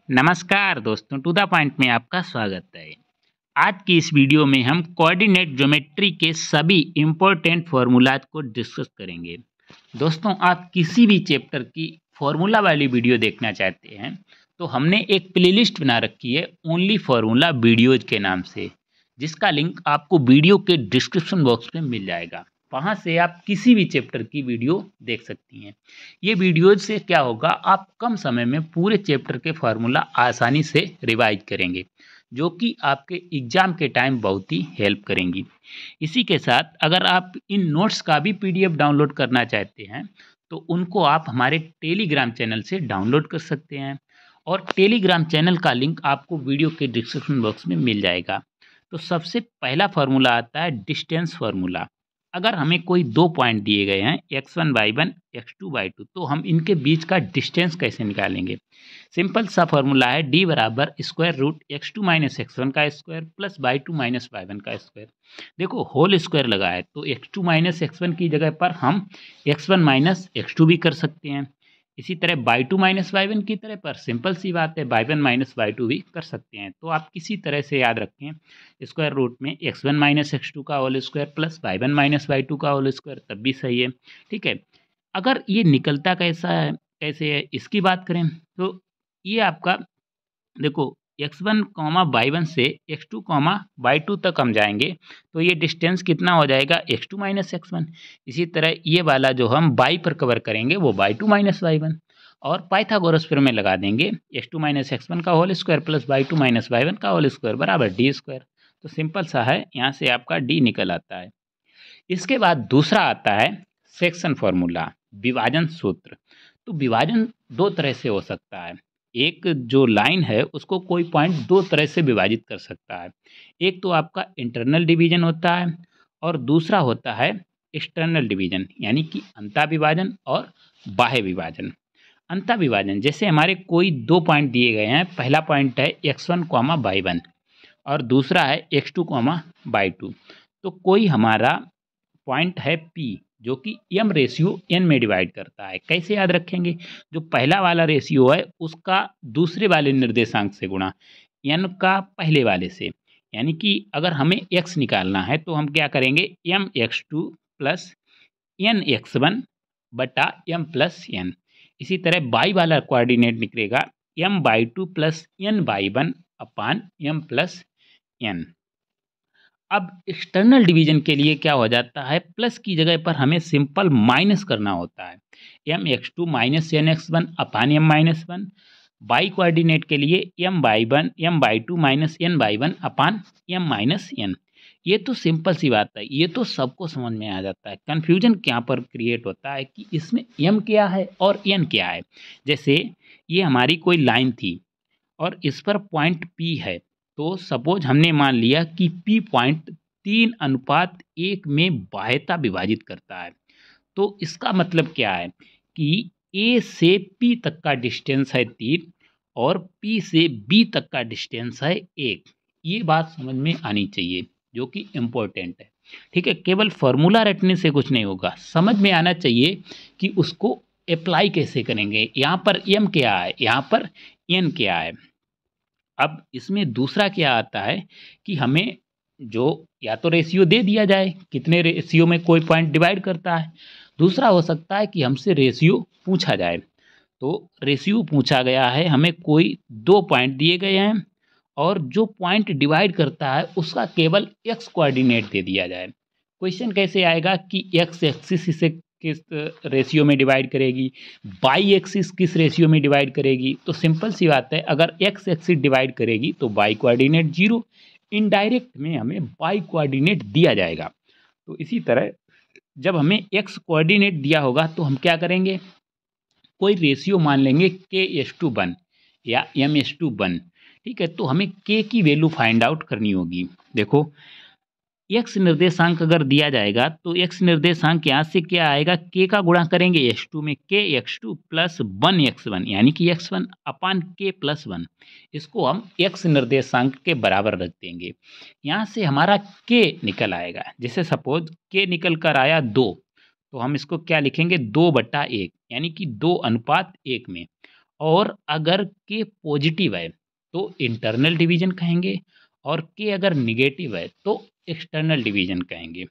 नमस्कार दोस्तों, to the point में आपका स्वागत है। आज की इस वीडियो में हम कोऑर्डिनेट ज्योमेट्री के सभी इम्पोर्टेंट फार्मूलाज को डिस्कस करेंगे। दोस्तों, आप किसी भी चैप्टर की फार्मूला वाली वीडियो देखना चाहते हैं तो हमने एक प्लेलिस्ट बना रखी है ओनली फार्मूला वीडियोज के नाम से, जिसका लिंक आपको वीडियो के डिस्क्रिप्शन बॉक्स में मिल जाएगा। वहाँ से आप किसी भी चैप्टर की वीडियो देख सकती हैं। ये वीडियोज से क्या होगा, आप कम समय में पूरे चैप्टर के फार्मूला आसानी से रिवाइज करेंगे, जो कि आपके एग्ज़ाम के टाइम बहुत ही हेल्प करेंगी। इसी के साथ अगर आप इन नोट्स का भी पीडीएफ डाउनलोड करना चाहते हैं तो उनको आप हमारे टेलीग्राम चैनल से डाउनलोड कर सकते हैं, और टेलीग्राम चैनल का लिंक आपको वीडियो के डिस्क्रिप्शन बॉक्स में मिल जाएगा। तो सबसे पहला फार्मूला आता है डिस्टेंस फार्मूला। अगर हमें कोई दो पॉइंट दिए गए हैं x1 y1 x2 y2, तो हम इनके बीच का डिस्टेंस कैसे निकालेंगे। सिंपल सा फार्मूला है d बराबर स्क्वायर रूट x2 माइनस एक्स1 का square plus y2 minus y1 का स्क्वायर। देखो होल स्क्वायर लगा है तो x2 माइनस एक्स1 की जगह पर हम x1 माइनस एक्स2 भी कर सकते हैं। इसी तरह y2 माइनस y1 की तरह पर सिंपल सी बात है y1 माइनस y2 भी कर सकते हैं। तो आप किसी तरह से याद रखें, स्क्वायर रूट में x1 माइनस एक्स2 का whole square plus y1 minus y2 का होल स्क्वायर, तब भी सही है। ठीक है, अगर ये निकलता कैसे है इसकी बात करें तो ये आपका देखो x1 y1 से x2 y2 तक हम जाएंगे तो ये डिस्टेंस कितना हो जाएगा, x2 माइनस x1। इसी तरह ये वाला जो हम y पर कवर करेंगे वो y2 माइनस y1, और पाइथागोरस फिर में लगा देंगे x2 माइनस x1 का whole square plus y2 minus y1 का होल स्क्वायर बराबर डी स्क्वायर। तो सिंपल सा है, यहाँ से आपका डी निकल आता है। इसके बाद दूसरा आता है सेक्शन फार्मूला, विभाजन सूत्र। तो विभाजन दो तरह से हो सकता है। एक जो लाइन है उसको कोई पॉइंट दो तरह से विभाजित कर सकता है। एक तो आपका इंटरनल डिवीजन होता है और दूसरा होता है एक्सटर्नल डिवीजन, यानी कि अंतः विभाजन और बाह्य विभाजन। अंतः विभाजन जैसे हमारे कोई दो पॉइंट दिए गए हैं, पहला पॉइंट है x1 y1 और दूसरा है x2 y2। तो कोई हमारा पॉइंट है P जो कि m रेशियो n में डिवाइड करता है। कैसे याद रखेंगे, जो पहला वाला रेशियो है उसका दूसरे वाले निर्देशांक से गुणा n का पहले वाले से, यानी कि अगर हमें x निकालना है तो हम क्या करेंगे, m x2 plus n x1 बटा m प्लस n। इसी तरह y वाला कोऑर्डिनेट निकलेगा m y2 plus n y1 अपान m प्लस n। अब एक्सटर्नल डिवीजन के लिए क्या हो जाता है, प्लस की जगह पर हमें सिंपल माइनस करना होता है, M X two minus N X one upon M minus one. Y coordinate के लिए M Y one M Y two minus N Y one upon M minus N. ये तो सिंपल सी बात है, ये तो सबको समझ में आ जाता है। कन्फ्यूजन क्या पर क्रिएट होता है कि इसमें एम क्या है और एन क्या है। जैसे ये हमारी कोई लाइन थी और इस पर पॉइंट P है, तो सपोज हमने मान लिया कि P पॉइंट 3:1 में बाह्यता विभाजित करता है। तो इसका मतलब क्या है कि A से P तक का डिस्टेंस है 3 और P से B तक का डिस्टेंस है 1। ये बात समझ में आनी चाहिए, जो कि इम्पोर्टेंट है। ठीक है, केवल फार्मूला रटने से कुछ नहीं होगा, समझ में आना चाहिए कि उसको अप्लाई कैसे करेंगे। यहाँ पर M क्या है, यहाँ पर N क्या है। अब इसमें दूसरा क्या आता है कि हमें जो या तो रेशियो दे दिया जाए, कितने रेशियो में कोई पॉइंट डिवाइड करता है। दूसरा हो सकता है कि हमसे रेशियो पूछा जाए। तो रेशियो पूछा गया है, हमें कोई दो पॉइंट दिए गए हैं और जो पॉइंट डिवाइड करता है उसका केवल एक्स कोऑर्डिनेट दे दिया जाए। क्वेश्चन कैसे आएगा कि एक्स एक्सिस इसे किस रेशियो में डिवाइड करेगी, बाई एक्सिस किस रेशियो में डिवाइड करेगी। तो सिंपल सी बात है, अगर एक्स एक्सिस डिवाइड करेगी तो बाई कोऑर्डिनेट जीरो, इनडायरेक्ट में हमें बाई कोऑर्डिनेट दिया जाएगा। तो इसी तरह जब हमें एक्स कोऑर्डिनेट दिया होगा तो हम क्या करेंगे, कोई रेशियो मान लेंगे k:1 या m:1। ठीक है, तो हमें k की वैल्यू फाइंड आउट करनी होगी। देखो x निर्देशांक अगर दिया जाएगा तो x निर्देशांक यहाँ से क्या आएगा, k का गुणा करेंगे x2 में, k x2 प्लस 1x1 यानी कि x1 अपान k प्लस 1। इसको हम x निर्देशांक के बराबर रख देंगे। यहाँ से हमारा k निकल आएगा। जैसे सपोज k निकल कर आया 2, तो हम इसको क्या लिखेंगे, 2/1 यानी कि 2:1 में। और अगर के पॉजिटिव है तो इंटरनल डिवीजन कहेंगे, और के अगर निगेटिव है तो एक्सटर्नल डिवीजन कहेंगे।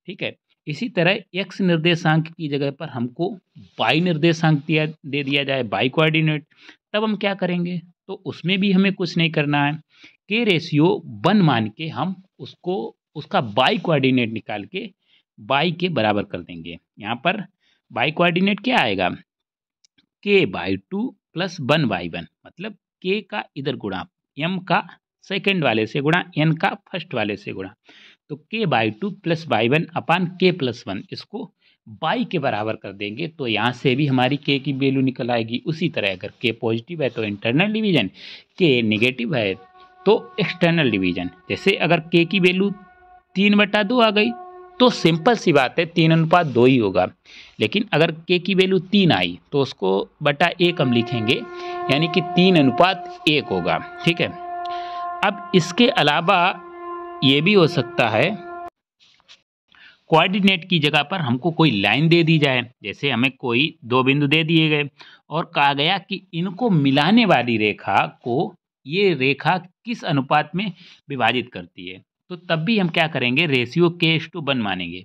ठीक है, इसी तरह एक्स निर्देशांक की जगह पर हमको वाई निर्देशांक दे दिया जाए, वाई कोऑर्डिनेट, तब हम क्या करेंगे? तो उसमें भी हमें कुछ नहीं करना है, के रेशियो 1 मान के हम उसको उसका वाई कोऑर्डिनेट निकाल के वाई के बराबर कर देंगे। यहाँ पर वाई कोऑर्डिनेट क्या आएगा? के बाई 2 प्लस 1/1, मतलब के का इधर गुणा, एम का सेकंड वाले से गुणा, एन का फर्स्ट वाले से गुणा, तो के बाई 2 प्लस बाई 1 अपान के प्लस 1, इसको बाई के बराबर कर देंगे। तो यहाँ से भी हमारी के की वैल्यू निकल आएगी। उसी तरह अगर के पॉजिटिव है तो इंटरनल डिवीजन, के नेगेटिव है तो एक्सटर्नल डिवीजन। जैसे अगर के की वैल्यू 3/2 आ गई तो सिंपल सी बात है 3:2 ही होगा। लेकिन अगर के की वैल्यू 3 आई तो उसको बटा 1 हम लिखेंगे, यानी कि 3:1 होगा। ठीक है, अब इसके अलावा ये भी हो सकता है कोऑर्डिनेट की जगह पर हमको कोई लाइन दे दी जाए। जैसे हमें कोई 2 बिंदु दे दिए गए और कहा गया कि इनको मिलाने वाली रेखा को ये रेखा किस अनुपात में विभाजित करती है, तो तब भी हम क्या करेंगे? रेशियो k:1 मानेंगे।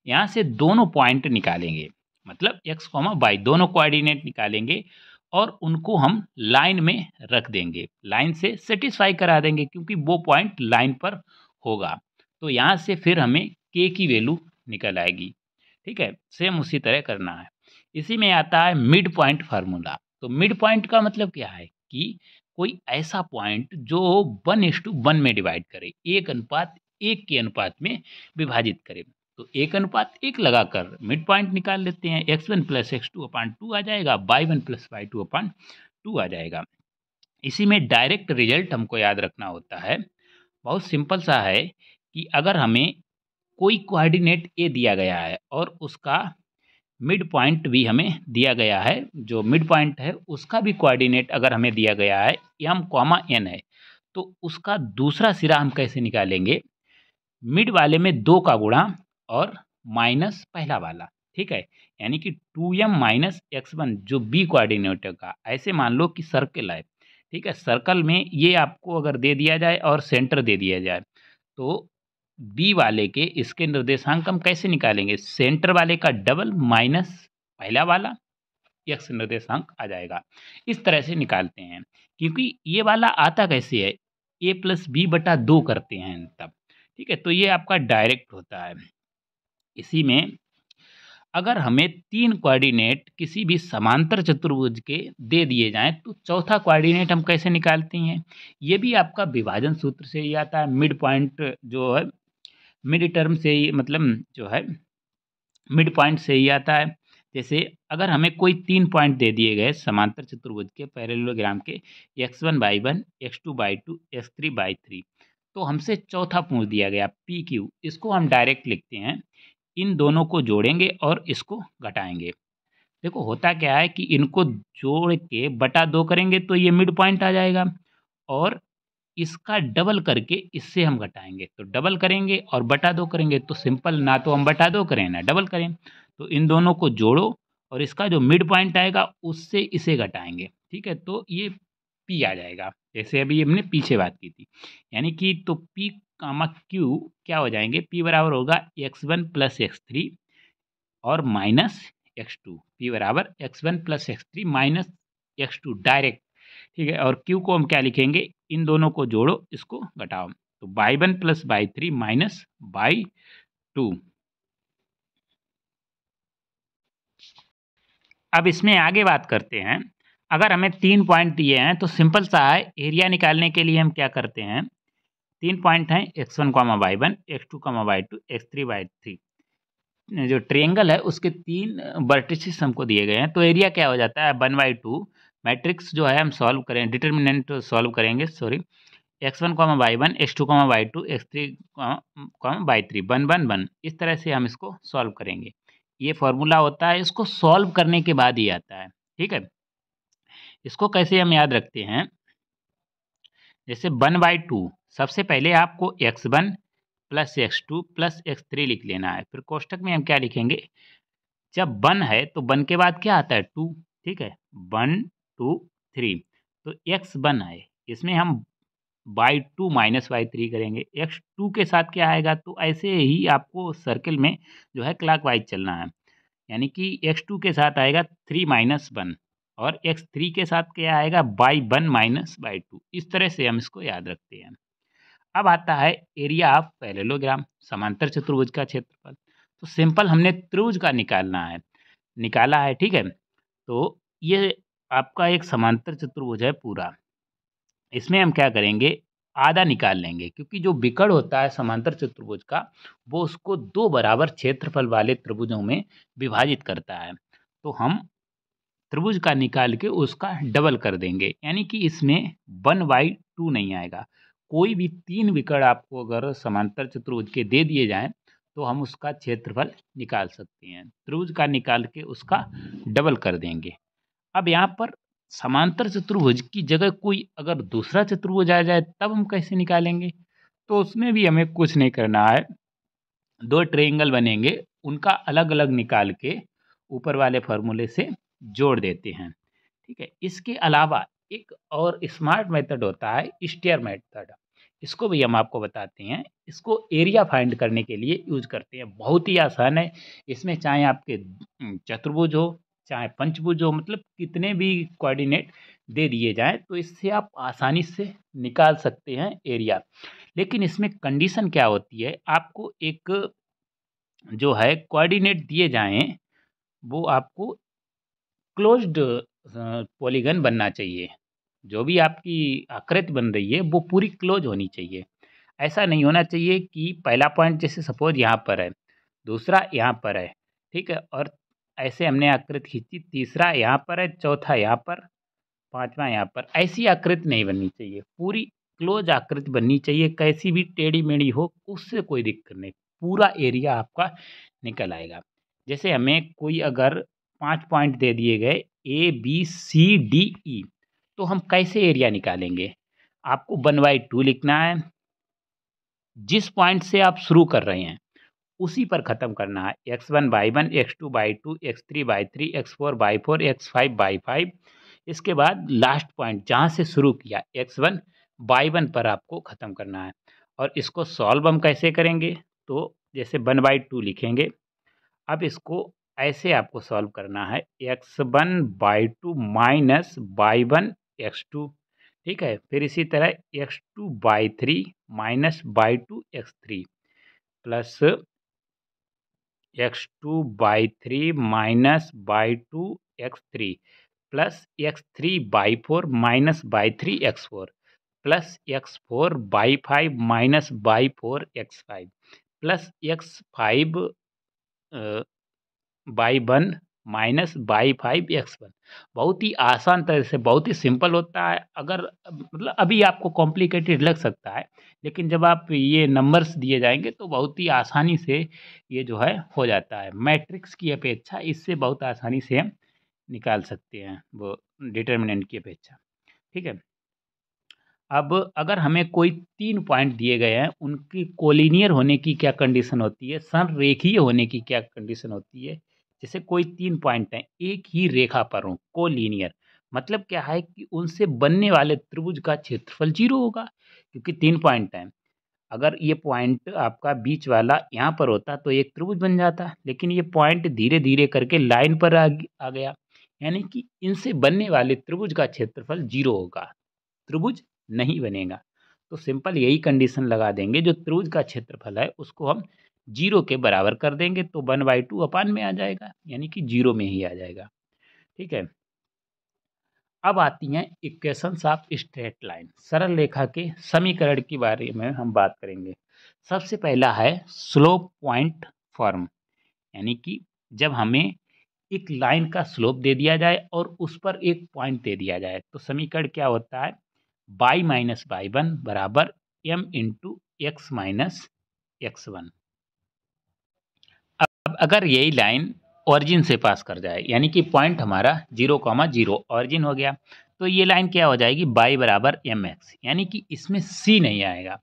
यहाँ से दोनों पॉइंट निकालेंगे, मतलब x, y दोनों कोऑर्डिनेट निकालेंगे और उनको हम लाइन में रख देंगे, लाइन से सेटिस्फाई करा देंगे क्योंकि वो पॉइंट लाइन पर होगा। तो यहाँ से फिर हमें k की वैल्यू निकल आएगी। ठीक है, सेम उसी तरह करना है। इसी में आता है मिड पॉइंट फार्मूला। तो मिड पॉइंट का मतलब क्या है कि कोई ऐसा पॉइंट जो 1:1 में डिवाइड करे, 1:1 के अनुपात में विभाजित करे। तो 1:1 लगाकर मिड पॉइंट निकाल लेते हैं। x1 + x2/2 आ जाएगा, y1 + y2/2 आ जाएगा। इसी में डायरेक्ट रिजल्ट हमको याद रखना होता है। बहुत सिंपल सा है कि अगर हमें कोई कोऑर्डिनेट ए दिया गया है और उसका मिड पॉइंट भी हमें दिया गया है, जो मिड पॉइंट है उसका भी कोऑर्डिनेट अगर हमें दिया गया है m, n है, तो उसका दूसरा सिरा हम कैसे निकालेंगे? मिड वाले में 2 का गुणा और माइनस पहला वाला। ठीक है, यानी कि 2m - x1 जो b कोऑर्डिनेट का, ऐसे मान लो कि सर्कल है। ठीक है, सर्कल में ये आपको अगर दे दिया जाए और सेंटर दे दिया जाए तो बी वाले के इसके निर्देशांक हम कैसे निकालेंगे? सेंटर वाले का डबल माइनस पहला वाला, एक्स निर्देशांक आ जाएगा। इस तरह से निकालते हैं, क्योंकि ये वाला आता कैसे है? a+b/2 करते हैं तब। ठीक है, तो ये आपका डायरेक्ट होता है। इसी में अगर हमें 3 कोऑर्डिनेट किसी भी समांतर चतुर्भुज के दे दिए जाएं तो चौथा कोऑर्डिनेट हम कैसे निकालते हैं? ये भी आपका विभाजन सूत्र से ही आता है। मिड पॉइंट जो है मिड टर्म से ही, मतलब जो है मिड पॉइंट से ही आता है। जैसे अगर हमें कोई 3 पॉइंट दे दिए गए समांतर चतुर्भुज के पैरेललोग्राम के, x1/1, x2/2, x3/3, तो हमसे चौथा पूछ दिया गया PQ, इसको हम डायरेक्ट लिखते हैं। इन दोनों को जोड़ेंगे और इसको घटाएंगे। देखो होता क्या है कि इनको जोड़ के बटा 2 करेंगे तो ये मिड पॉइंट आ जाएगा, और इसका डबल करके इससे हम घटाएँगे। तो डबल करेंगे और बटा 2 करेंगे तो सिंपल, ना तो हम बटा 2 करें ना डबल करें। तो इन दोनों को जोड़ो और इसका जो मिड पॉइंट आएगा उससे इसे घटाएँगे। ठीक है? तो ये P आ जाएगा। जैसे अभी हमने पीछे बात की थी। यानी कि तो P, Q क्या हो जाएँगे? P बराबर होगा x1 + x3 और माइनस x2। P बराबर x1 + x3 minus x2 direct. ठीक है, और Q को हम क्या लिखेंगे? इन दोनों को जोड़ो, इसको घटाओ, तो y1 + y3 माइनस y2। अब इसमें आगे बात करते हैं। अगर हमें 3 पॉइंट दिए हैं तो सिंपल सा है, एरिया निकालने के लिए हम क्या करते हैं? 3 पॉइंट हैं x1, y1, x2, y2, x3, y3। जो ट्रायंगल है उसके 3 वर्टिसेस हमको दिए गए हैं, तो एरिया क्या हो जाता है? 1/2। मैट्रिक्स जो है हम सॉल्व करें, डिटर्मिनेंट सॉल्व करेंगे, sorry, x1, y1, x2, y2, x3, y3, 1, 1, 1, इस तरह से हम इसको सॉल्व करेंगे। ये फॉर्मूला होता है, इसको सॉल्व करने के बाद ही आता है। ठीक है, इसको कैसे हम याद रखते हैं? जैसे 1/2, सबसे पहले आपको x1 + x2 + x3 लिख लेना है। फिर कोष्ठक में हम क्या लिखेंगे? जब 1 है तो 1 के बाद क्या आता है? 2। ठीक है, 1, 2, 3, तो x1 है, इसमें हम y2 माइनस y3 करेंगे। x2 के साथ क्या आएगा, तो ऐसे ही आपको सर्किल में जो है क्लॉकवाइज चलना है, यानी कि x2 के साथ आएगा 3 माइनस 1 और x3 के साथ क्या आएगा y1 माइनस y2। इस तरह से हम इसको याद रखते हैं। अब आता है एरिया ऑफ पैरेललोग्राम, समांतर चतुर्भुज का क्षेत्रफल। तो सिंपल हमने त्रिभुज का निकाला है, ठीक है। तो ये आपका एक समांतर चतुर्भुज है पूरा, इसमें हम क्या करेंगे, आधा निकाल लेंगे, क्योंकि जो विकर्ण होता है समांतर चतुर्भुज का, वो उसको दो बराबर क्षेत्रफल वाले त्रिभुजों में विभाजित करता है। तो हम त्रिभुज का निकाल के उसका डबल कर देंगे, यानी कि इसमें 1/2 नहीं आएगा। कोई भी 3 विकर्ण आपको अगर समांतर चतुर्भुज के दे दिए जाएं, तो हम उसका क्षेत्रफल निकाल सकते हैं। त्रिभुज का निकाल के उसका डबल कर देंगे। अब यहाँ पर समांतर चतुर्भुज की जगह कोई अगर दूसरा चतुर्भुज आ जाए, तब हम कैसे निकालेंगे? तो उसमें भी हमें कुछ नहीं करना है। 2 ट्रायंगल बनेंगे, उनका अलग-अलग निकाल के ऊपर वाले फॉर्मूले से जोड़ देते हैं, ठीक है। इसके अलावा एक और स्मार्ट मेथड होता है, स्टेयर मेथड। इसको भी हम आपको बताते हैं। इसको एरिया फाइंड करने के लिए यूज़ करते हैं। बहुत ही आसान है। इसमें चाहे आपके चतुर्भुज हो, चाहे पंचभुज हो, मतलब कितने भी कोऑर्डिनेट दे दिए जाएँ, तो इससे आप आसानी से निकाल सकते हैं एरिया। लेकिन इसमें कंडीशन क्या होती है, आपको एक जो है कोऑर्डिनेट दिए जाएँ, वो आपको क्लोज्ड पॉलीगन बनना चाहिए। जो भी आपकी आकृति बन रही है, वो पूरी क्लोज होनी चाहिए। ऐसा नहीं होना चाहिए कि पहला पॉइंट जैसे सपोज़ यहाँ पर है, दूसरा यहाँ पर है, ठीक है? और ऐसे हमने आकृति खींची, तीसरा यहाँ पर है, चौथा यहाँ पर, पाँचवाँ यहाँ पर। ऐसी आकृति नहीं बननी चाहिए, पूरी क्लोज आकृति बननी चाहिए। कैसी भी टेढ़ी-मेढ़ी हो, उससे कोई दिक्कत नहीं, पूरा एरिया आपका निकल आएगा। जैसे हमें कोई अगर 5 पॉइंट दे दिए गए ए, बी, सी, डी, ई, तो हम कैसे एरिया निकालेंगे? आपको 1/2 लिखना है। जिस पॉइंट से आप शुरू कर रहे हैं, उसी पर ख़त्म करना है। x1/1, x2/2, x3/3, x4/4, x5/5। इसके बाद लास्ट पॉइंट जहाँ से शुरू किया x1/1 पर आपको ख़त्म करना है। और इसको सॉल्व हम कैसे करेंगे? तो जैसे 1/2 लिखेंगे। अब इसको ऐसे आपको सॉल्व करना है, x1/2 माइनस y1 x2, ठीक है? फिर इसी तरह x2/3 minus y2 x3 plus x2/3 minus y2 x3 plus x3/4 minus y3 x4 plus x4/5 minus y4 x5 plus x5/1 minus y5 x1। बहुत ही आसान तरह से, बहुत ही सिंपल होता है। अगर मतलब अभी आपको कॉम्प्लिकेटेड लग सकता है, लेकिन जब आप ये नंबर्स दिए जाएँगे, तो बहुत ही आसानी से ये जो है हो जाता है। मैट्रिक्स की अपेक्षा इससे बहुत आसानी से हम निकाल सकते हैं, वो डिटर्मिनेंट की अपेक्षा, ठीक है। अब अगर हमें कोई 3 पॉइंट दिए गए हैं, उनकी कोलिनियर होने की क्या कंडीशन होती है, समरेखीय होने की क्या कंडीशन होती है? जैसे कोई 3 पॉइंट हैं, एक ही रेखा पर हों, कोलिनियर, मतलब क्या है कि उनसे बनने वाले त्रिभुज का क्षेत्रफल 0 होगा, क्योंकि 3 पॉइंट हैं। अगर ये पॉइंट आपका बीच वाला यहाँ पर होता, तो एक त्रिभुज बन जाता, लेकिन ये पॉइंट धीरे-धीरे करके लाइन पर आ गया, यानी कि इनसे बनने वाले त्रिभुज का क्षेत्रफल 0 होगा, त्रिभुज नहीं बनेगा। तो सिंपल यही कंडीशन लगा देंगे, जो त्रिभुज का क्षेत्रफल है उसको हम 0 के बराबर कर देंगे, तो 1/2 अपान में आ जाएगा, यानी कि 0 में ही आ जाएगा, ठीक है। अब आती हैं इक्वेशंस ऑफ स्ट्रेट लाइन, सरल रेखा के समीकरण के बारे में हम बात करेंगे। सबसे पहला है स्लोप पॉइंट फॉर्म, यानी कि जब हमें एक लाइन का स्लोप दे दिया जाए और उस पर एक पॉइंट दे दिया जाए, तो समीकरण क्या होता है, y माइनस y1 बराबर m into x minus x1। अब अगर यही लाइन ऑरिजिन से पास कर जाए, यानी कि पॉइंट हमारा 0,0 ऑरिजिन हो गया, तो ये लाइन क्या हो जाएगी, y बराबर mx, यानी कि इसमें c नहीं आएगा।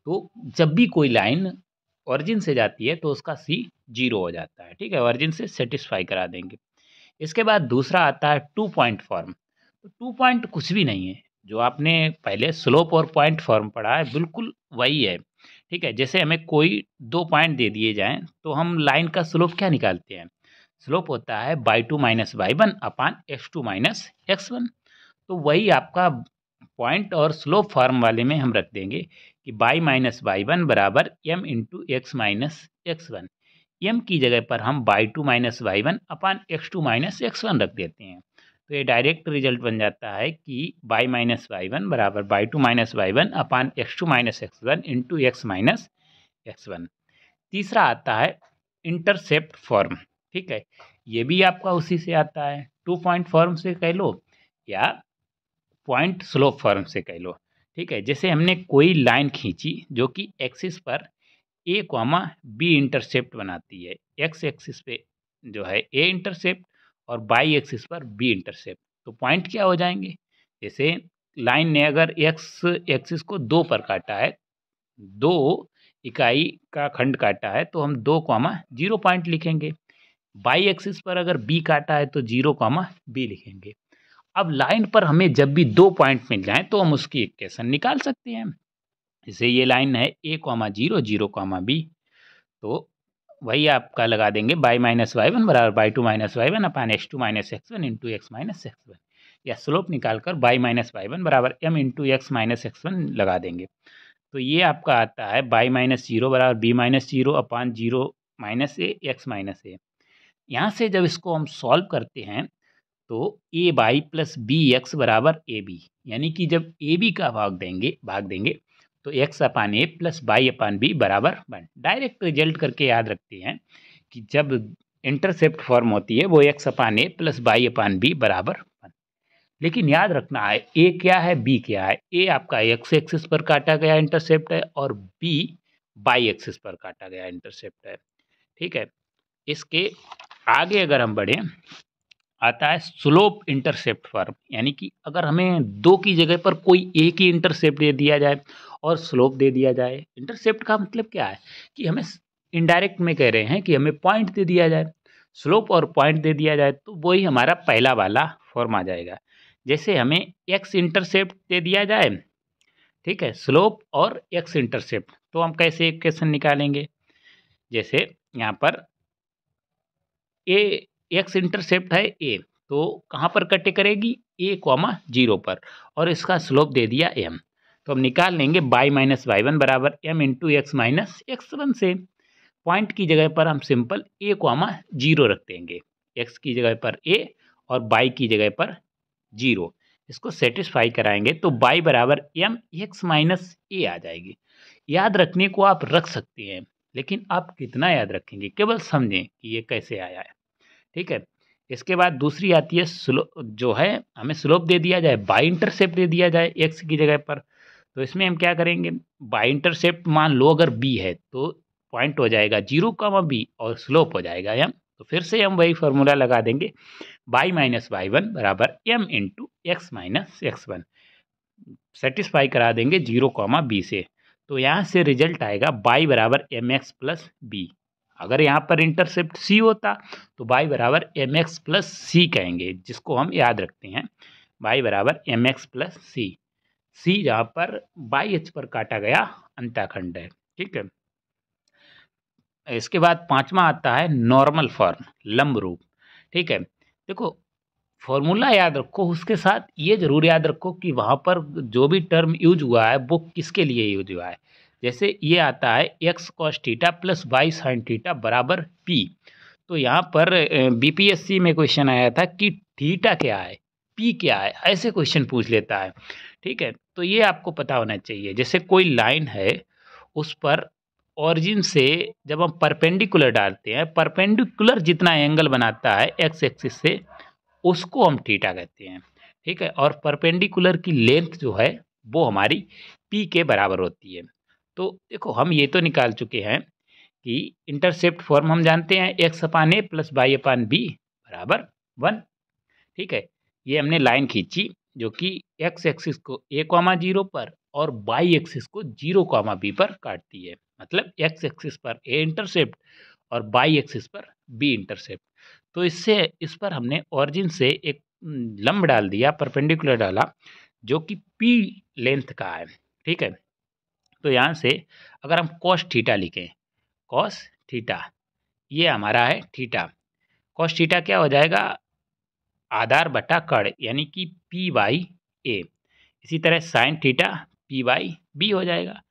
तो जब भी कोई लाइन ऑरिजिन से जाती है, तो उसका c 0 हो जाता है, ठीक है, ऑरिजिन से सेटिस्फाई करा देंगे। इसके बाद दूसरा आता है 2 पॉइंट फॉर्म। तो 2 पॉइंट कुछ भी नहीं है, जो आपने पहले स्लोप और पॉइंट फॉर्म पढ़ा है बिल्कुल वही है, ठीक है। जैसे हमें कोई 2 पॉइंट दे दिए जाएँ तो हम लाइन का स्लोप क्या निकालते हैं? स्लोप होता है y2 माइनस y1 अपान x2 माइनस x1। तो वही आपका पॉइंट और स्लोप फॉर्म वाले में हम रख देंगे कि y माइनस y1 बराबर m into x minus x1। m की जगह पर हम y2 माइनस y1 अपान x2 माइनस x1 रख देते हैं। तो ये डायरेक्ट रिजल्ट बन जाता है कि y माइनस y1 बराबर y2 माइनस y1 अपान x2 minus x1 into x minus x1। तीसरा आता है इंटरसेप्ट फॉर्म, ठीक है। ये भी आपका उसी से आता है, 2 पॉइंट फॉर्म से कह लो या पॉइंट स्लोप फॉर्म से कह लो, ठीक है। जैसे हमने कोई लाइन खींची जो कि एक्सिस पर ए कॉमा बी इंटरसेप्ट बनाती है, एक्स एक्सिस पे जो है ए इंटरसेप्ट और बाई एक्सिस पर बी इंटरसेप्ट, तो पॉइंट क्या हो जाएंगे? जैसे लाइन ने अगर एक्स एक्सिस को 2 पर काटा है, 2 इकाई का खंड काटा है, तो हम 2 कॉमा 0 पॉइंट लिखेंगे। बाई एक्सिस पर अगर बी काटा है तो 0 कॉमा बी लिखेंगे। अब लाइन पर हमें जब भी 2 पॉइंट मिल जाएँ तो हम उसकी इक्वेशन निकाल सकते हैं। जैसे ये लाइन है a कॉमा 0 0 कॉमा बी, तो वही आपका लगा देंगे y माइनस y1 बराबर y2 माइनस y1 अपान x2 minus x1 into x minus x1, या स्लोप निकाल कर y माइनस y1 बराबर m into x minus x1 लगा देंगे। तो ये आपका आता है y माइनस 0 बराबर b माइनस 0 अपान 0 माइनस ए एक्स माइनस ए। यहाँ से जब इसको हम सॉल्व करते हैं तो ए बाई प्लस बी एक्स बराबर ए बी, यानी कि जब ए बी का भाग देंगे तो X upon A plus Y upon B बराबर 1। डायरेक्ट रिजल्ट करके याद रखते हैं कि जब इंटरसेप्ट फॉर्म होती है वो X upon A plus Y upon B बराबर 1। लेकिन याद रखना है ए क्या है बी क्या है। ए आपका एक्स एक्सिस पर काटा गया इंटरसेप्ट है और बी बाई एक्सिस पर काटा गया इंटरसेप्ट है, ठीक है। इसके आगे अगर हम बढ़ें आता है स्लोप इंटरसेप्ट फॉर्म, यानी कि अगर हमें 2 की जगह पर कोई एक ही इंटरसेप्ट दे दिया जाए और स्लोप दे दिया जाए। इंटरसेप्ट का मतलब क्या है कि हमें इनडायरेक्ट में कह रहे हैं कि हमें पॉइंट दे दिया जाए, स्लोप और पॉइंट दे दिया जाए तो वही हमारा पहला वाला फॉर्म आ जाएगा। जैसे हमें एक्स इंटरसेप्ट दे दिया जाए, ठीक है, स्लोप और एक्स इंटरसेप्ट, तो हम कैसे इक्वेशन निकालेंगे? जैसे यहाँ पर ए एक्स इंटरसेप्ट है ए, तो कहाँ पर कटे करेगी? ए कॉमा 0 पर, और इसका स्लोप दे दिया m, तो हम निकाल लेंगे y माइनस y1 बराबर m into x minus x1 से। पॉइंट की जगह पर हम सिंपल a कॉमा 0 रख देंगे, x की जगह पर a और y की जगह पर 0। इसको सेटिस्फाई कराएंगे तो y बराबर m एक्स माइनस ए आ जाएगी। याद रखने को आप रख सकते हैं, लेकिन आप कितना याद रखेंगे, केवल समझें कि ये कैसे आया है, ठीक है। इसके बाद दूसरी आती है जो है हमें स्लोप दे दिया जाए, बाई इंटरसेप्ट दे दिया जाए एक्स की जगह पर, तो इसमें हम क्या करेंगे? बाई इंटरसेप्ट मान लो अगर बी है तो पॉइंट हो जाएगा 0 कॉमा बी और स्लोप हो जाएगा m, तो फिर से हम वही फार्मूला लगा देंगे y माइनस y1 बराबर m into x minus x1, satisfy करा देंगे 0 कॉमा बी से। तो यहाँ से रिजल्ट आएगा y बराबर एम एक्स प्लस बी। अगर यहाँ पर इंटरसेप्ट c होता तो y बराबर एम एक्स प्लस सी कहेंगे, जिसको हम याद रखते हैं y बराबर एम एक्स प्लस सी। सी जहाँ पर बाई एच पर काटा गया अंतःखंड है, ठीक है। इसके बाद पांचवा आता है नॉर्मल फॉर्म, लंब रूप, ठीक है। देखो फॉर्मूला याद रखो, उसके साथ ये जरूर याद रखो कि वहाँ पर जो भी टर्म यूज हुआ है वो किसके लिए यूज हुआ है। जैसे ये आता है X cos theta plus Y sin theta बराबर पी, तो यहाँ पर बीपीएससी में क्वेश्चन आया था कि थीटा क्या है, पी क्या है, ऐसे क्वेश्चन पूछ लेता है, ठीक है। तो ये आपको पता होना चाहिए। जैसे कोई लाइन है उस पर ऑरिजिन से जब हम परपेंडिकुलर डालते हैं, परपेंडिकुलर जितना एंगल बनाता है एक्स एक्सिस से उसको हम थीटा कहते हैं, ठीक है। और परपेंडिकुलर की लेंथ जो है वो हमारी पी के बराबर होती है। तो देखो हम ये तो निकाल चुके हैं कि इंटरसेप्ट फॉर्म हम जानते हैं x upon A plus Y upon B बराबर 1, ठीक है। ये हमने लाइन खींची जो कि एक्स एक्सिस को a कॉमा 0 पर और वाई एक्सिस को 0 कॉमा बी पर काटती है, मतलब एक्स एक्सिस पर a इंटरसेप्ट और वाई एक्सिस पर b इंटरसेप्ट। तो इससे इस पर हमने ऑरिजिन से एक लंब डाल दिया, परपेंडिकुलर डाला, जो कि पी लेंथ का है, ठीक है। तो यहाँ से अगर हम कॉस थीटा लिखें, कॉस थीटा ये हमारा है थीटा, कॉस थीटा क्या हो जाएगा, आधार बटा कड़, यानी कि पी बाई ए। इसी तरह sin theta P by B हो जाएगा।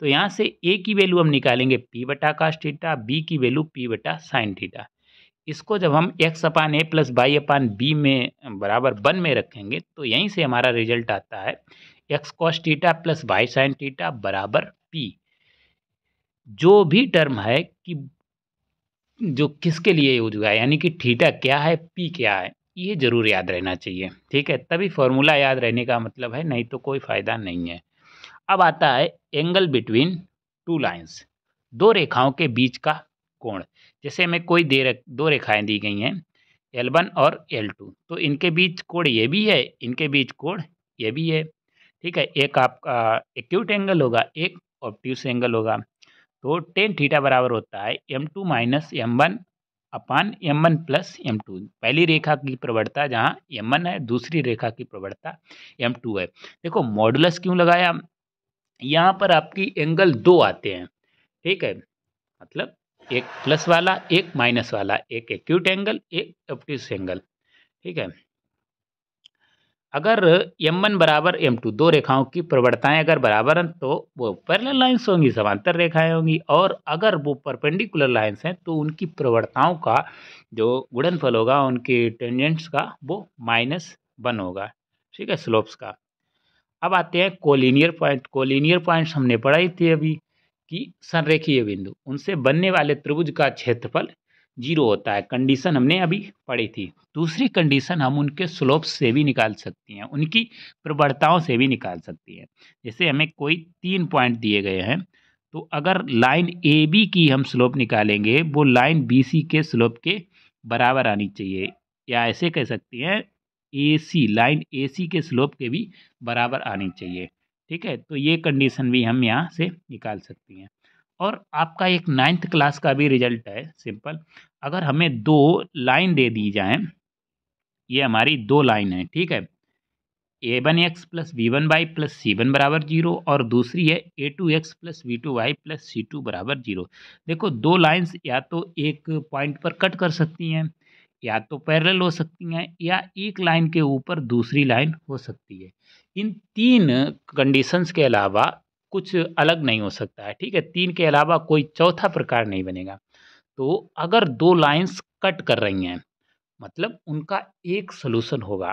तो यहाँ से ए की वैल्यू हम निकालेंगे पी बटा कास थीटा, बी की वैल्यू पी बटा साइन थीटा। इसको जब हम x upon A plus Y upon B में बराबर 1 में रखेंगे तो यहीं से हमारा रिजल्ट आता है X cos theta plus Y sin theta बराबर पी। जो भी टर्म है कि जो किसके लिए यूज हुआ है, यानी कि थीटा क्या है, पी क्या है, ये जरूर याद रहना चाहिए, ठीक है। तभी फॉर्मूला याद रहने का मतलब है, नहीं तो कोई फ़ायदा नहीं है। अब आता है एंगल बिटवीन टू लाइंस, दो रेखाओं के बीच का कोण। जैसे हमें कोई दो रेखाएं दी गई हैं L1 और L2, तो इनके बीच कोण ये भी है, इनके बीच कोण ये भी है, ठीक है। एक आपका एक्यूट एंगल होगा, एक ऑब्ट्यूस एंगल होगा। तो टेन थीटा बराबर होता है M2 माइनस M1 अपान M1 प्लस M2। पहली रेखा की प्रवणता जहाँ M1 है, दूसरी रेखा की प्रवणता M2 है। देखो मॉडुलस क्यों लगाया, यहाँ पर आपकी एंगल दो आते हैं, ठीक है, मतलब एक प्लस वाला एक माइनस वाला, एक एक्यूट एंगल एक ऑब्ट्यूस एंगल, ठीक है। अगर M1 बराबर M2 दो रेखाओं की प्रवणताएं अगर बराबर हैं तो वो पैरेलल लाइंस होंगी, समांतर रेखाएं होंगी, और अगर वो परपेंडिकुलर लाइंस हैं तो उनकी प्रवणताओं का जो गुणनफल होगा उनके टेंजेंट्स का वो -1 होगा, ठीक है, स्लोप्स का। अब आते हैं कोलिनियर पॉइंट। कोलिनियर पॉइंट्स हमने पढ़ाई थी अभी कि संरेखीय बिंदु, उनसे बनने वाले त्रिभुज का क्षेत्रफल 0 होता है, कंडीशन हमने अभी पढ़ी थी। दूसरी कंडीशन हम उनके स्लोप्स से भी निकाल सकती हैं, उनकी प्रवणताओं से भी निकाल सकती हैं। जैसे हमें कोई 3 पॉइंट दिए गए हैं, तो अगर लाइन ए बी की हम स्लोप निकालेंगे वो लाइन बी सी के स्लोप के बराबर आनी चाहिए, या ऐसे कह सकते हैं ए सी, लाइन ए सी के स्लोप के भी बराबर आनी चाहिए, ठीक है। तो ये कंडीशन भी हम यहाँ से निकाल सकती हैं। और आपका एक 9th क्लास का भी रिजल्ट है सिंपल। अगर हमें दो लाइन दे दी जाएं, ये हमारी दो लाइन है, ठीक है, a1x plus v1y plus c1 बराबर 0, और दूसरी है a2x plus v2y plus c2 बराबर 0। देखो दो लाइंस या तो एक पॉइंट पर कट कर सकती हैं, या तो पैरेलल हो सकती हैं, या एक लाइन के ऊपर दूसरी लाइन हो सकती है। इन तीन कंडीशंस के अलावा कुछ अलग नहीं हो सकता है, ठीक है, तीन के अलावा कोई चौथा प्रकार नहीं बनेगा। तो अगर दो लाइंस कट कर रही हैं मतलब उनका एक सॉल्यूशन होगा,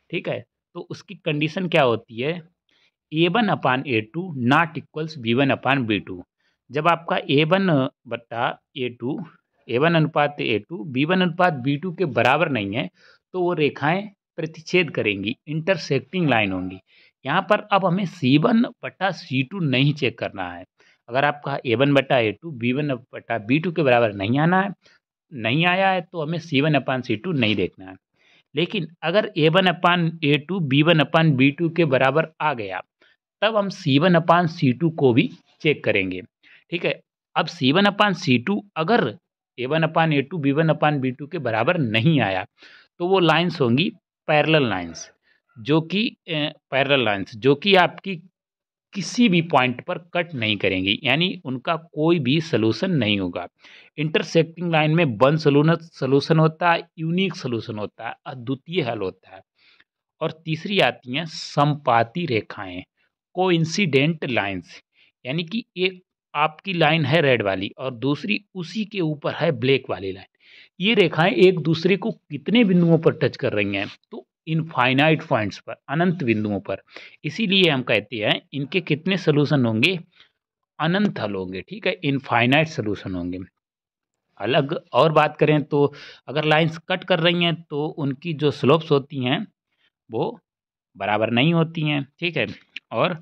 ठीक है। तो उसकी कंडीशन क्या होती है, A1 upon A2 not equals B1 upon B2। जब आपका A1 बटा A2, A1 अनुपात A2 B1 अनुपात B2 के बराबर नहीं है तो वो रेखाएं प्रतिच्छेद करेंगी, इंटरसेक्टिंग लाइन होंगी। यहाँ पर अब हमें C1 बटा C2 नहीं चेक करना है। अगर आपका A1 बटा A2 B1 बटा B2 के बराबर नहीं आया है तो हमें C1 अपान C2 नहीं देखना है। लेकिन अगर A1 अपान A2 B1 अपान B2 के बराबर आ गया तब हम C1 अपान C2 को भी चेक करेंगे, ठीक है। अब C1 अपान C2 अगर A1 अपान A2 B1 अपान B2 के बराबर नहीं आया तो वो लाइंस होंगी पैरेलल लाइंस, जो कि आपकी किसी भी पॉइंट पर कट नहीं करेंगी, यानी उनका कोई भी सलूशन नहीं होगा। इंटरसेक्टिंग लाइन में वन सलूशन होता है, यूनिक सलूशन होता है, अद्वितीय हल होता है। और तीसरी आती हैं समपाती रेखाएं, कोइंसिडेंट लाइंस, यानी कि एक आपकी लाइन है रेड वाली और दूसरी उसी के ऊपर है ब्लैक वाली लाइन। ये रेखाएं एक दूसरे को कितने बिंदुओं पर टच कर रही हैं, तो इनफाइनाइट पॉइंट्स पर, अनंत बिंदुओं पर। इसीलिए हम कहते हैं इनके कितने सोल्यूशन होंगे, अनंत हल होंगे, ठीक है, इनफाइनाइट सोल्यूशन होंगे। अलग और बात करें तो अगर लाइंस कट कर रही हैं तो उनकी जो स्लोप्स होती हैं वो बराबर नहीं होती हैं, ठीक है। और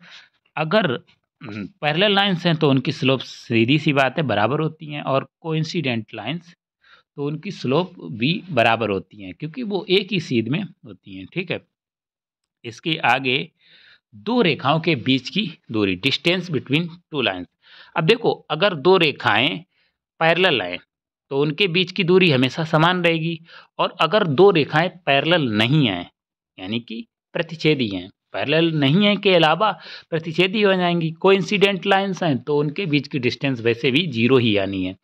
अगर पैरेलल लाइंस हैं तो उनकी स्लोप सीधी सी बात है बराबर होती हैं, और कोइंसिडेंट लाइंस तो उनकी स्लोप भी बराबर होती हैं क्योंकि वो एक ही सीध में होती हैं, ठीक है। इसके आगे दो रेखाओं के बीच की दूरी, डिस्टेंस बिटवीन टू लाइंस। अब देखो अगर दो रेखाएं पैरेलल हैं तो उनके बीच की दूरी हमेशा समान रहेगी, और अगर दो रेखाएं पैरेलल नहीं हैं यानी कि प्रतिच्छेदी हैं। पैरेलल नहीं है के अलावा प्रतिच्छेदी हो जाएंगी। कोइंसिडेंट लाइन्स हैं तो उनके बीच की डिस्टेंस वैसे भी जीरो ही आनी है।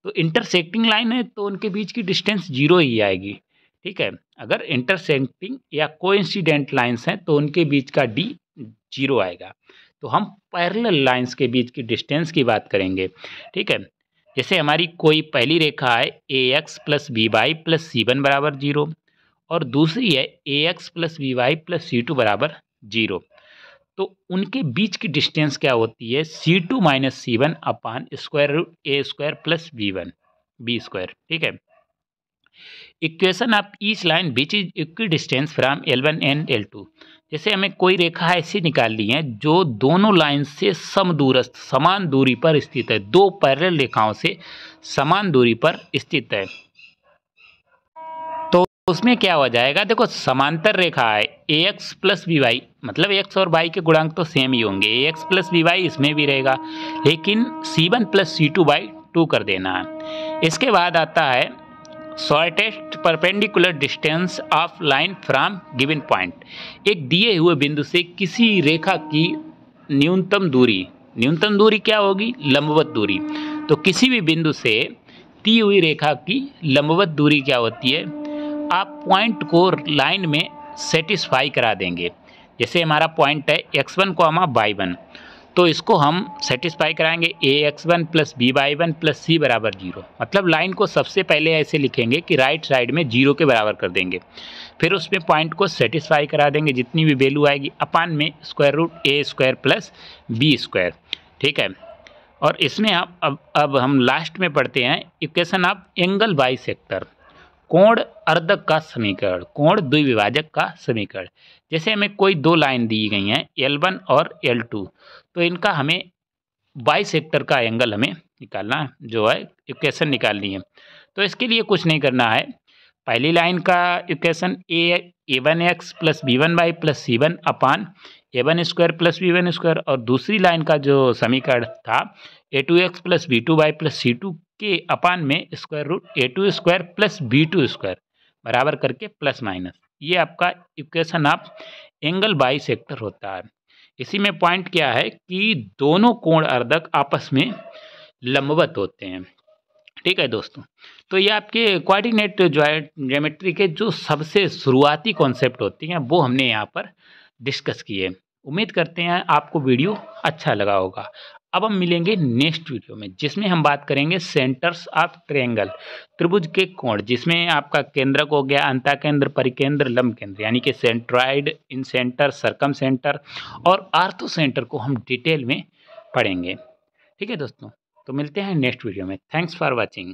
तो इंटरसेक्टिंग लाइन है तो उनके बीच की डिस्टेंस जीरो ही आएगी। ठीक है, अगर इंटरसेक्टिंग या कोइंसिडेंट लाइन्स हैं तो उनके बीच का डी जीरो आएगा। तो हम पैरेलल लाइन्स के बीच की डिस्टेंस की बात करेंगे। ठीक है, जैसे हमारी कोई पहली रेखा है a x plus b y plus c one बराबर जीरो और दूसरी है a x plus b y plus c two बराबर जीरो। तो उनके बीच की डिस्टेंस क्या होती है, c two minus c one upon square root a square plus b one b square. ठीक है, equation of each line which is equidistance from L1 and L2। जैसे हमें कोई रेखा ऐसी निकालनी है जो दोनों लाइन से समदूरस्थ समान दूरी पर स्थित है, दो पैरेलल रेखाओं से समान दूरी पर स्थित है। तो उसमें क्या हो जाएगा, देखो समांतर रेखा है a x plus b y, मतलब एक्स और वाई के गुणांक तो सेम ही होंगे, a x plus b y इसमें भी रहेगा, लेकिन c one plus c two by two कर देना है। इसके बाद आता है shortest perpendicular distance of line from given point. एक दिए हुए बिंदु से किसी रेखा की न्यूनतम दूरी क्या होगी, लंबवत दूरी। तो किसी भी बिंदु से दी हुई रेखा की लंबवत दूरी क्या होती है, आप पॉइंट को लाइन में सेटिस्फाई करा देंगे। जैसे हमारा पॉइंट है x1 कॉमा y1, तो इसको हम सेटिस्फाई कराएंगे a x one plus b y one plus c बराबर जीरो। मतलब लाइन को सबसे पहले ऐसे लिखेंगे कि राइट साइड में जीरो के बराबर कर देंगे, फिर उसमें पॉइंट को सेटिस्फाई करा देंगे, जितनी भी वैल्यू आएगी अपान में square root a square plus B square. ठीक है, और इसमें अब हम लास्ट में पढ़ते हैं इक्वेशन ऑफ एंगल बाइसेक्टर, कोण अर्धक का समीकरण, कोण द्विविभाजक का समीकरण। जैसे हमें कोई दो लाइन दी गई हैं L1 और L2, तो इनका हमें बाइसेक्टर का एंगल हमें निकालना जो है, इक्वेशन निकालनी है। तो इसके लिए कुछ नहीं करना है, पहली लाइन का equation a one x plus b one y plus c one upon a one square plus b one square, और दूसरी लाइन का जो समीकरण था a two x plus b two y plus c two के upon में square root a two square plus b two square बराबर करके प्लस माइनस, ये आपका इक्वेशन ऑफ एंगल बाइसेक्टर होता है। इसी में पॉइंट क्या है कि दोनों कोण अर्धक आपस में लंबवत होते हैं। ठीक है दोस्तों, तो ये आपके कोऑर्डिनेट ज्योमेट्री के जो सबसे शुरुआती कॉन्सेप्ट होती हैं वो हमने यहाँ पर डिस्कस किए। उम्मीद करते हैं आपको वीडियो अच्छा लगा होगा। अब हम मिलेंगे नेक्स्ट वीडियो में, जिसमें हम बात करेंगे सेंटर्स ऑफ ट्रायंगल, त्रिभुज के कोण, जिसमें आपका केंद्रक हो गया, अंतःकेंद्र, परिकेंद्र, लंब केंद्र, यानी कि सेंट्रॉइड, इन सेंटर, सर्कम सेंटर और आर्थो सेंटर को हम डिटेल में पढ़ेंगे। ठीक है दोस्तों, तो मिलते हैं नेक्स्ट वीडियो में। Thanks for watching.